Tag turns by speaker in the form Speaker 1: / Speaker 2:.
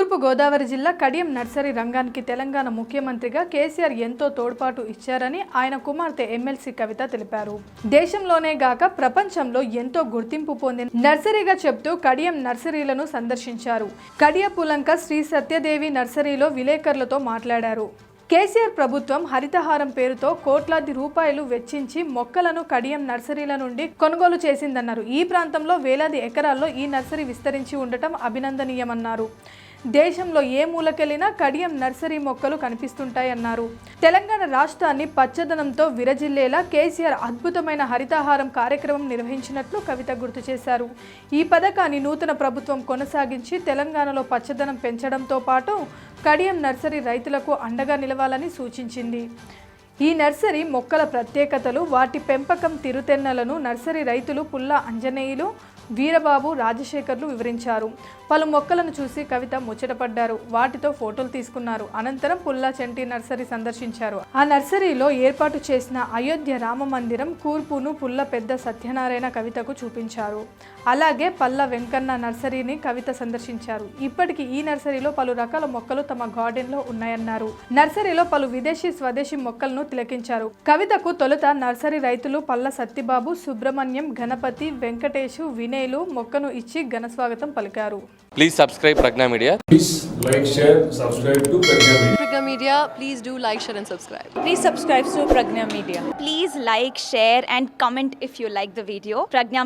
Speaker 1: తూర్పు గోదావరి జిల్లా కడియం నర్సరీ రంగానికి తెలంగాణ ముఖ్యమంత్రిగా కేసీఆర్ ఎంతో తోడ్పాటు ఇచ్చారని ఆయన కుమార్తె ఎమ్మెల్సీ కవిత తెలిపారు. దేశంలోనే గాక ప్రపంచంలో ఎంతో గుర్తింపు పొందిన నర్సరీగా చెప్తూ కడియం నర్సరీలను సందర్శించారు. కడియపులంక శ్రీ సత్యదేవి నర్సరీలో విలేకరులతో మాట్లాడారు. కేసీఆర్ ప్రభుత్వం హరితహారం పేరుతో కోట్లాది రూపాయలు వెచ్చించి మొక్కలను కడియం నర్సరీల నుండి కొనుగోలు చేసిందన్నారు. ఈ ప్రాంతంలో వేలాది ఎకరాల్లో ఈ నర్సరీ విస్తరించి ఉండటం అభినందనీయమన్నారు. దేశంలో ఏ మూలకెళ్లినా కడియం నర్సరీ మొక్కలు కనిపిస్తుంటాయన్నారు. తెలంగాణ రాష్ట్రాన్ని పచ్చదనంతో విరజిల్లేలా కేసీఆర్ అద్భుతమైన హరితహారం కార్యక్రమం నిర్వహించినట్లు కవిత గుర్తు చేశారు. ఈ పథకాన్ని నూతన ప్రభుత్వం కొనసాగించి తెలంగాణలో పచ్చదనం పెంచడంతో పాటు కడియం నర్సరీ రైతులకు అండగా నిలవాలని సూచించింది. ఈ నర్సరీ మొక్కల ప్రత్యేకతలు, వాటి పెంపకం తిరుతెన్నలను నర్సరీ రైతులు పుల్ల అంజనేయులు, వీరబాబు, రాజశేఖర్లు వివరించారు. పలు మొక్కలను చూసి కవిత ముచ్చటపడ్డారు. వాటితో ఫోటోలు తీసుకున్నారు. అనంతరం పుల్లా చెంటి నర్సరీ సందర్శించారు. ఆ నర్సరీలో ఏర్పాటు చేసిన అయోధ్య రామ మందిరం కూర్పును పుల్ల పెద్ద సత్యనారాయణ కవితకు చూపించారు. అలాగే పల్ల వెంకన్న నర్సరీని కవిత సందర్శించారు. ఇప్పటికీ ఈ నర్సరీలో పలు రకాల మొక్కలు తమ గార్డెన్లో ఉన్నాయన్నారు. నర్సరీలో పలు విదేశీ స్వదేశీ మొక్కలను తిలకించారు. కవితకు తొలుత నర్సరీ రైతులు పల్ల సత్యబాబు, సుబ్రహ్మణ్యం, గణపతి, వెంకటేశు, వినయ్లు మొక్కను ఇచ్చి ఘన స్వాగతం పలికారు.
Speaker 2: Please subscribe Pragna Media.
Speaker 3: Please like, share, subscribe to Pragna Media.
Speaker 4: Pragna Media, please do like, share and subscribe.
Speaker 5: Please subscribe to Pragna Media.
Speaker 6: Please like, share and comment if you like the video. Pragna Media.